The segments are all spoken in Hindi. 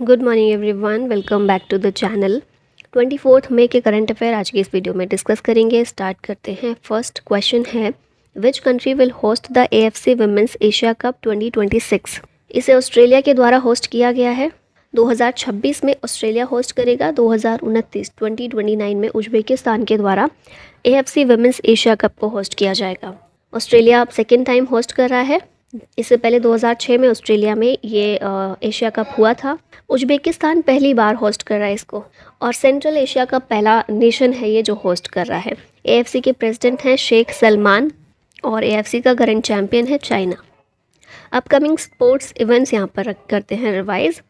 Good morning everyone, welcome back to the channel. 24 मई के करंट अफेयर आज की इस वीडियो में डिस्कस करेंगे। स्टार्ट करते हैं। फर्स्ट क्वेश्चन है, which country will host the AFC women's Asia cup 2026। इसे ऑस्ट्रेलिया के द्वारा होस्ट किया गया है। 2026 में ऑस्ट्रेलिया होस्ट करेगा। 2029 में उज्बेकिस्तान के द्वारा AFC विमेंस एशिया कप को होस्ट किया जाएगा। ऑस्ट्रेलिया अब सेकेंड टाइम होस्ट कर रहा है। इससे पहले 2006 में ऑस्ट्रेलिया में ये एशिया कप हुआ था। उज्बेकिस्तान पहली बार होस्ट कर रहा है इसको, और सेंट्रल एशिया का पहला नेशन है ये जो होस्ट कर रहा है। AFC के प्रेसिडेंट हैं शेख सलमान, और AFC का करंट चैंपियन है चाइना। अपकमिंग स्पोर्ट्स इवेंट्स यहाँ पर करते हैं रिवाइज।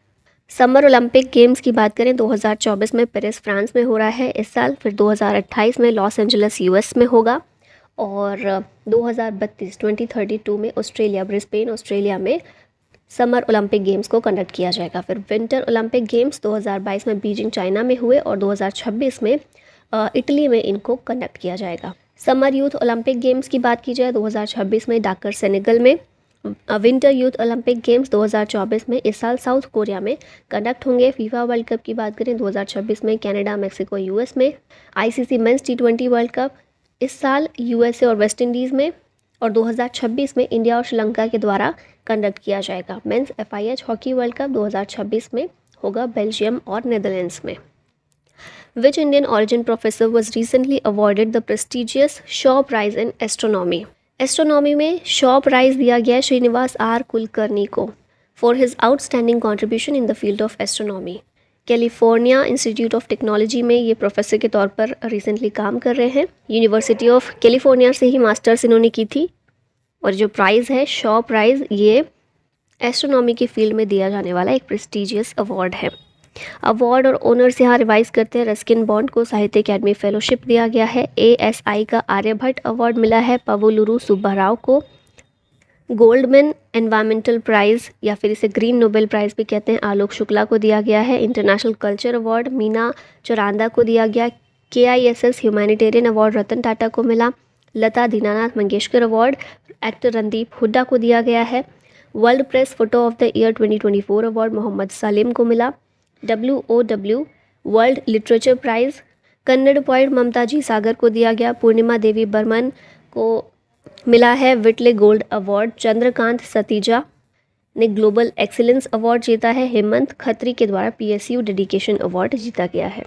समर ओलंपिक गेम्स की बात करें, 2024 में पेरिस फ्रांस में हो रहा है इस साल। फिर 2028 में लॉस एंजलिस US में होगा, और 2032 में ऑस्ट्रेलिया, ब्रिस्बेन ऑस्ट्रेलिया में समर ओलंपिक गेम्स को कंडक्ट किया जाएगा। फिर विंटर ओलंपिक गेम्स 2022 में बीजिंग चाइना में हुए, और 2026 में इटली में इनको कंडक्ट किया जाएगा। समर यूथ ओलंपिक गेम्स की बात की जाए, 2026 में डाकर सेनेगल में। विंटर यूथ ओलंपिक गेम्स 2024 में इस साल साउथ कोरिया में कंडक्ट होंगे। फीफा वर्ल्ड कप की बात करें, 2026 में कनाडा, मैक्सिको, US में। ICC men's T20 world cup इस साल USA और वेस्ट इंडीज़ में, और 2026 में इंडिया और श्रीलंका के द्वारा कंडक्ट किया जाएगा। Men's FIH hockey world cup 2026 में होगा बेल्जियम और नेदरलैंड्स में। Which Indian origin professor was recently awarded the prestigious Shaw prize in astronomy. Astronomy में शॉ प्राइज दिया गया श्रीनिवास R कुलकर्णी को for his outstanding contribution in the field of astronomy. California Institute of Technology में ये प्रोफेसर के तौर पर रिसेंटली काम कर रहे हैं। यूनिवर्सिटी ऑफ कैलिफोर्निया से ही मास्टर्स इन्होंने की थी। और जो प्राइज़ है शॉ प्राइज़, ये एस्ट्रोनॉमी की फील्ड में दिया जाने वाला एक प्रेस्टिजियस अवार्ड है। अवार्ड और ऑनर्स यहाँ रिवाइज करते हैं। रस्किन बॉन्ड को साहित्य अकेडमी फेलोशिप दिया गया है। ASI का आर्यभट्ट अवार्ड मिला है पवलुरु सुब्बाराव को। गोल्डमैन एनवायरमेंटल प्राइज़, या फिर इसे ग्रीन नोबेल प्राइज़ भी कहते हैं, आलोक शुक्ला को दिया गया है। International culture award Meena Chauranda को दिया गया। KISS humanitarian award Ratan Tata को मिला। लता दीनानाथ मंगेशकर अवार्ड एक्टर रणदीप हुड्डा को दिया गया है। World press photo of the year 2024 award Mohammad Salim को मिला। WOW world literature prize Kannada poet Mamta G Sagar को दिया गया। पूर्णिमा देवी बर्मन को मिला है Whitley gold award. Chandrakant Satija ने ग्लोबल एक्सीलेंस अवार्ड जीता है। हेमंत खत्री के द्वारा PSU डेडिकेशन अवार्ड जीता गया है।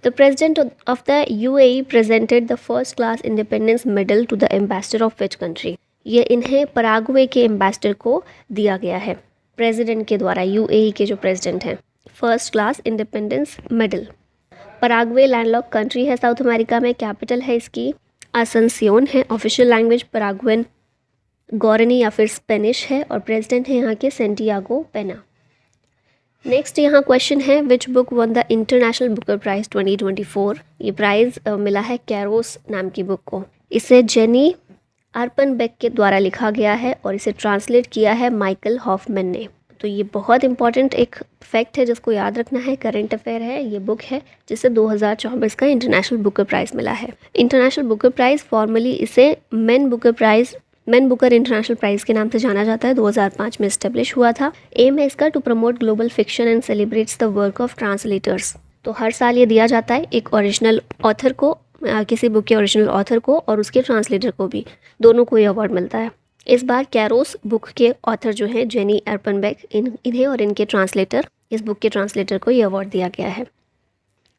The president of the UAE presented the first class independence medal to the ambassador of which country. ये इन्हें पराग्वे के एम्बेसडर को दिया गया है प्रेसिडेंट के द्वारा। UAE के जो प्रेसिडेंट हैं, first class independence medal. Paraguay landlocked country है साउथ अमेरिका में। कैपिटल है इसकी असनसियोन है। ऑफिशियल लैंग्वेज पराग्वेन गौरनी या फिर स्पेनिश है, और प्रेसिडेंट है यहाँ के सेंटियागो पेना। नेक्स्ट यहाँ क्वेश्चन है, which book won the International Booker Prize 2024। ये प्राइज़ मिला है कैरोस नाम की बुक को। इसे जेनी अर्पनबेक के द्वारा लिखा गया है, और इसे ट्रांसलेट किया है माइकल हॉफमैन ने। तो ये बहुत इंपॉर्टेंट एक फैक्ट है जिसको याद रखना है, करंट अफेयर है। ये बुक है जिसे 2024 का इंटरनेशनल बुकर प्राइज़ मिला है। इंटरनेशनल बुकर प्राइज़ फॉर्मली इसे मैन बुकर इंटरनेशनल प्राइज़ के नाम से जाना जाता है। 2005 में इस्टेब्लिश हुआ था। एम है इसका to promote global fiction and celebrates the work of translators. तो हर साल ये दिया जाता है एक ओरिजिनल ऑथर को, किसी बुक के ओरिजिनल ऑथर को और उसके ट्रांसलेटर को भी, दोनों को ये अवार्ड मिलता है। इस बार कैरोस बुक के ऑथर जो हैं जेनी अर्पनबेक, इन्हें और इनके ट्रांसलेटर, इस बुक के ट्रांसलेटर को ये अवार्ड दिया गया है।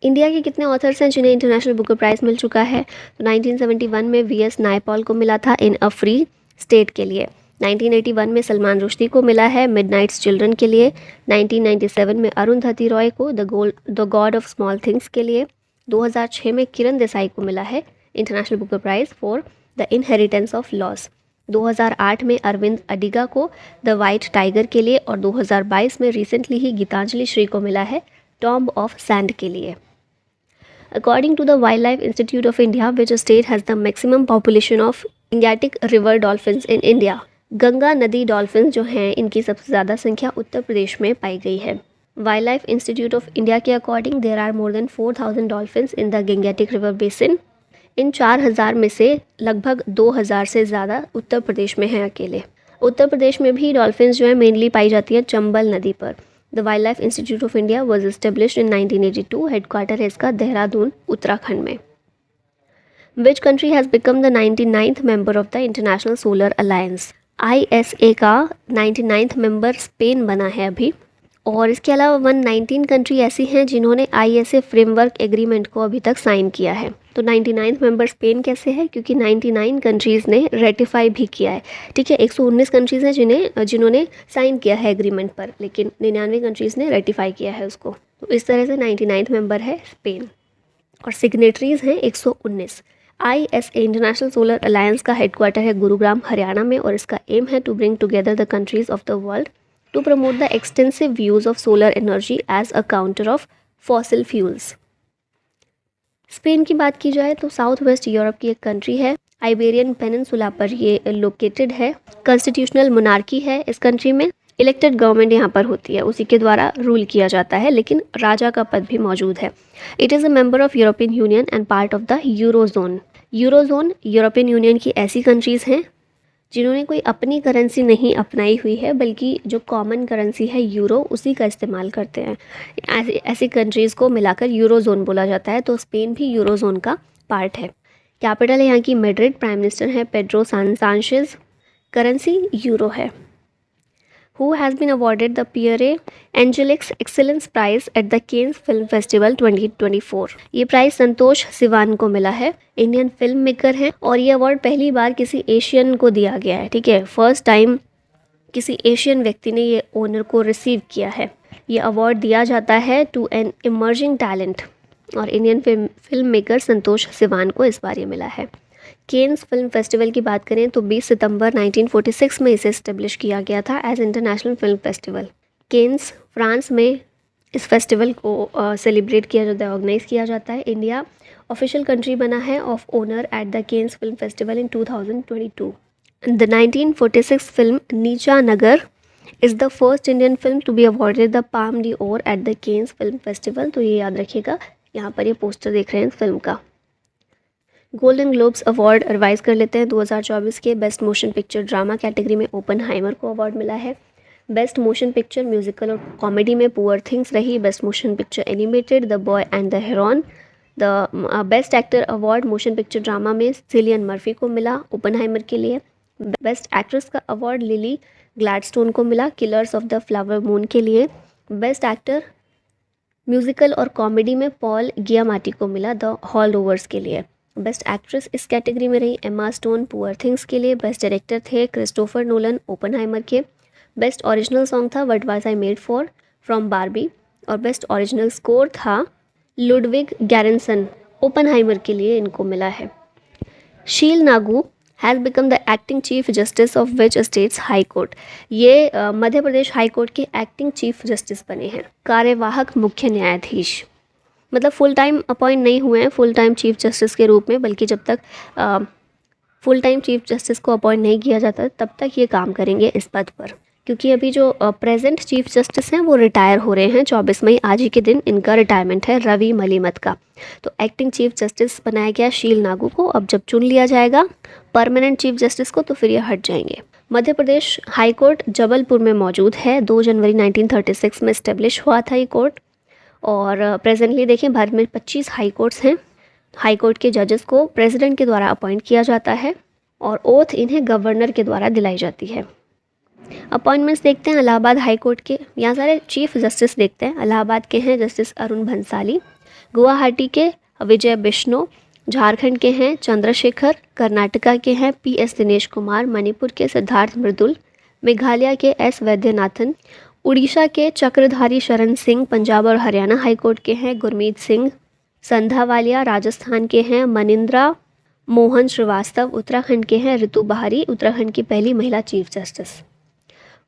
इंडिया के कितने ऑथर्स हैं जिन्हें इंटरनेशनल बुकर प्राइज़ मिल चुका है? तो 1971 में VS नायपॉल को मिला था इन अ फ्री स्टेट के लिए। 1981 में सलमान रुश्दी को मिला है मिडनाइट्स चिल्ड्रन के लिए। 1997 में अरुंधति रॉय को the God of small things के लिए। 2006 में किरण देसाई को मिला है international Booker prize for the inheritance of loss. 2008 में अरविंद अडिगा को द वाइट टाइगर के लिए, और 2022 में रिसेंटली ही गीतांजलि श्री को मिला है टॉम्ब ऑफ सैंड के लिए। According to the Wildlife Institute of India, which state has the maximum population of Gangetic river dolphins in India? Ganga नदी डॉल्फिन्स जो हैं इनकी सबसे ज़्यादा संख्या उत्तर प्रदेश में पाई गई है। Wildlife institute of India के according there are more than 4000 dolphins in the Gangetic river basin. इन 4000 में से लगभग 2000 से ज़्यादा उत्तर प्रदेश में हैं अकेले। उत्तर प्रदेश में भी डॉल्फिन्स जो है मेनली पाई जाती हैं चंबल नदी पर। The wild life institute of India was established in 1982। Headquarter है इसका देहरादून उत्तराखंड में। Which country has become the 99th member of the international Solar alliance. ISA का 99th मेंबर स्पेन बना है अभी। और इसके अलावा 119 कंट्री ऐसी हैं जिन्होंने ISA फ्रेमवर्क एग्रीमेंट को अभी तक साइन किया है। तो 99th मेंबर स्पेन कैसे है, क्योंकि 99 कंट्रीज़ ने रेटिफाई भी किया है। ठीक है, 119 कंट्रीज़ हैं जिन्होंने साइन किया है एग्रीमेंट पर, लेकिन 99 कंट्रीज़ ने रेटिफाई किया है उसको। तो इस तरह से 99th मेंबर है स्पेन और सिग्नेटरीज़ हैं 119। ISA इंटरनेशनल सोलर अलायंस का हेडक्वार्टर है गुरुग्राम हरियाणा में और इसका एम है to bring together the countries of the world to promote the extensive use of solar energy as a counter of fossil fuels. Spain की बात की जाए तो साउथ वेस्ट यूरोप की एक कंट्री है। आइबेरियन पेनिनसुला पर ये लोकेटेड है। कॉन्स्टिट्यूशनल मोनार्की है इस कंट्री में। इलेक्टेड गवर्नमेंट यहाँ पर होती है, उसी के द्वारा रूल किया जाता है, लेकिन राजा का पद भी मौजूद है। It is a member of European union and part of the eurozone. Eurozone European union की ऐसी कंट्रीज़ हैं जिन्होंने कोई अपनी करेंसी नहीं अपनाई हुई है, बल्कि जो कॉमन करेंसी है यूरो, उसी का इस्तेमाल करते हैं। ऐसी कंट्रीज़ को मिलाकर यूरोजोन बोला जाता है। तो स्पेन भी यूरोजोन का पार्ट है। कैपिटल है यहाँ की मैड्रिड। प्राइम मिनिस्टर है पेड्रो सांचेज। करेंसी यूरो है। Who has been awarded the Pierre Angeliques Excellence Prize at the Cannes Film Festival 2024। ये प्राइज संतोष सिवान को मिला है। इंडियन फिल्म मेकर हैं और ये अवार्ड पहली बार किसी एशियन को दिया गया है। ठीक है, फर्स्ट टाइम किसी एशियन व्यक्ति ने ये ऑनर को रिसीव किया है। ये अवार्ड दिया जाता है टू एन इमर्जिंग टैलेंट और इंडियन फिल्म मेकर संतोष सिवान को इस बार ये मिला है। केन्स फिल्म फेस्टिवल की बात करें तो 20 सितंबर 1946 में इसे इस्टेब्लिश किया गया था as international film festival. Cannes France में इस फेस्टिवल को सेलिब्रेट किया जाता है, ऑर्गेनाइज किया जाता है। इंडिया ऑफिशियल कंट्री बना है of honour at the Cannes film festival in 2022। The 1946 film Neecha Nagar is the first Indian film to be awarded the Palme d'Or at the Cannes film festival. तो ये याद रखिएगा, यहाँ पर ये पोस्टर देख रहे हैं इस फिल्म का। गोल्डन ग्लोब्स अवार्ड रिवाइज कर लेते हैं। 2024 के best motion picture drama category में ओपनहाइमर को अवार्ड मिला है। बेस्ट मोशन पिक्चर म्यूजिकल और कॉमेडी में पुअर थिंग्स रही। Best motion picture animated the boy and the heron. The best actor award motion picture drama में सिलियन मर्फी को मिला ओपनहाइमर के लिए। बेस्ट एक्ट्रेस का अवार्ड लिली ग्लैडस्टोन को मिला killers of the flower moon के लिए। बेस्ट एक्टर म्यूजिकल और कॉमेडी में पॉल गियामाटी को मिला द हॉल ओवर्स के लिए। बेस्ट एक्ट्रेस इस कैटेगरी में रही एमा स्टोन पुअर थिंग्स के लिए। बेस्ट डायरेक्टर थे क्रिस्टोफर नोलन ओपनहाइमर के। बेस्ट ओरिजिनल सॉन्ग था what was I made for from Barbie और बेस्ट ओरिजिनल स्कोर था लुडविग गैरनसन ओपनहाइमर के लिए इनको मिला है। शील Nagu has become the acting chief justice of which states high court. ये मध्य प्रदेश हाई कोर्ट के एक्टिंग चीफ जस्टिस बने हैं, कार्यवाहक मुख्य न्यायाधीश। मतलब फुल टाइम अपॉइंट नहीं हुए हैं फुल टाइम चीफ जस्टिस के रूप में, बल्कि जब तक फुल टाइम चीफ जस्टिस को अपॉइंट नहीं किया जाता तब तक ये काम करेंगे इस पद पर, क्योंकि अभी जो प्रेजेंट चीफ जस्टिस हैं वो रिटायर हो रहे हैं। 24 मई आज ही के दिन इनका रिटायरमेंट है रवि मलिमत का। तो एक्टिंग चीफ जस्टिस बनाया गया शील नागू को। अब जब चुन लिया जाएगा परमानेंट चीफ जस्टिस को तो फिर ये हट जाएंगे। मध्य प्रदेश हाई कोर्ट जबलपुर में मौजूद है। 2 जनवरी 1936 में इस्टेब्लिश हुआ था ये कोर्ट और प्रेजेंटली देखें भारत में 25 हाई कोर्ट्स हैं। हाई कोर्ट के जजेस को प्रेसिडेंट के द्वारा अपॉइंट किया जाता है और ओथ इन्हें गवर्नर के द्वारा दिलाई जाती है। अपॉइंटमेंट्स देखते हैं इलाहाबाद हाई कोर्ट के। यहाँ सारे चीफ जस्टिस देखते हैं। इलाहाबाद के हैं जस्टिस अरुण भंसाली, गुवाहाटी के विजय बिश्नो, झारखंड के हैं चंद्रशेखर, कर्नाटका के हैं PS दिनेश कुमार, मणिपुर के सिद्धार्थ मृदुल, मेघालय के S वैद्यनाथन, उड़ीसा के चक्रधारी शरण सिंह, पंजाब और हरियाणा हाई कोर्ट के हैं गुरमीत सिंह संधावालिया, राजस्थान के हैं मनिंद्रा मोहन श्रीवास्तव, उत्तराखंड के हैं ऋतु बहारी, उत्तराखंड की पहली महिला chief justice.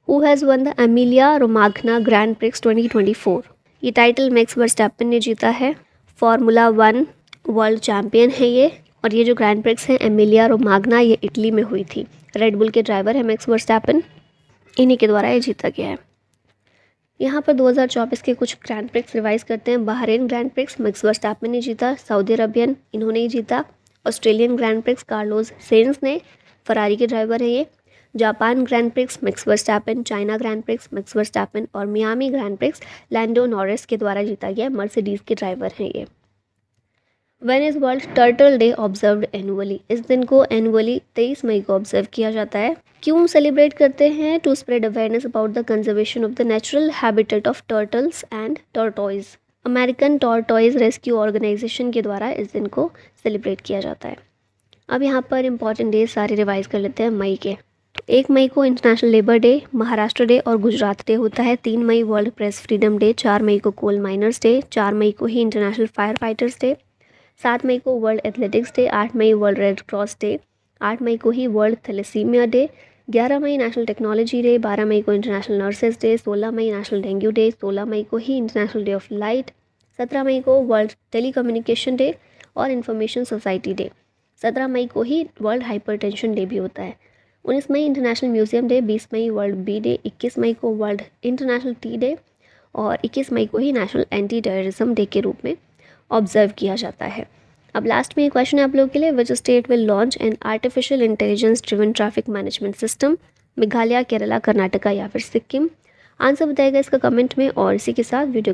Who has one the Emilia Romagna grand prix 2024। ये टाइटल मैक्स वर्स्टैपन ने जीता है। फार्मूला 1 वर्ल्ड चैम्पियन है ये। और ये जो ग्रैंड प्रिक्स है एमिलिया रोमाग्ना ये इटली में हुई थी। रेडबुल के ड्राइवर है मैक्स वर्स्टैपन, इन्हीं के द्वारा ये जीता गया है। यहाँ पर 2024 के कुछ ग्रैंड प्रिक्स रिवाइज करते हैं। Bahrain Grand Prix Max Verstappen ने जीता। सऊदी अरबियन इन्होंने ही जीता। Australian Grand Prix Carlos Sainz ने, फरारी के ड्राइवर है ये। Japan Grand Prix Max Verstappen, China Grand Prix Max Verstappen और Miami Grand Prix Lando Norris के द्वारा जीता गया। मर्सिडीज़ के ड्राइवर हैं ये। When is world turtle day observed annually? इस दिन को एनुअली 23 मई को ऑब्जर्व किया जाता है। क्यों सेलिब्रेट करते हैं? To spread awareness about the conservation of the natural habitat of turtles and tortoise. American Tortoise Rescue Organization के द्वारा इस दिन को सेलिब्रेट किया जाता है। अब यहाँ पर इंपॉर्टेंट डेज सारे रिवाइज कर लेते हैं मई के। तो 1 मई को international labour day, Maharashtra day और गुजरात डे होता है। 3 मई वर्ल्ड प्रेस फ्रीडम डे, 4 मई को कोल माइनर्स डे, 4 मई को ही इंटरनेशनल फायर फाइटर्स डे, 7 मई को वर्ल्ड एथलेटिक्स डे, 8 मई वर्ल्ड रेड क्रॉस डे, 8 मई को ही वर्ल्ड थैलेसीमिया डे, 11 मई नेशनल टेक्नोलॉजी डे, 12 मई को इंटरनेशनल नर्सेज डे, 16 मई नेशनल डेंगू डे, 16 मई को ही इंटरनेशनल डे ऑफ लाइट, 17 मई को वर्ल्ड टेलीकम्युनिकेशन डे और इंफॉर्मेशन सोसाइटी डे, 17 मई को ही वर्ल्ड हाइपरटेंशन डे भी होता है। 19 मई इंटरनेशनल म्यूजियम डे, 20 मई वर्ल्ड बी डे, 21 मई को वर्ल्ड इंटरनेशनल टी डे और 21 मई को ही नेशनल एंटी टेररिज्म डे के रूप में ऑब्जर्व किया जाता है। अब लास्ट में एक क्वेश्चन है आप लोगों के लिए, which state will launch an artificial intelligence driven traffic management system? Meghalaya, Kerala, Karnataka या फिर सिक्किम? आंसर बताइएगा इसका कमेंट में। और इसी के साथ वीडियो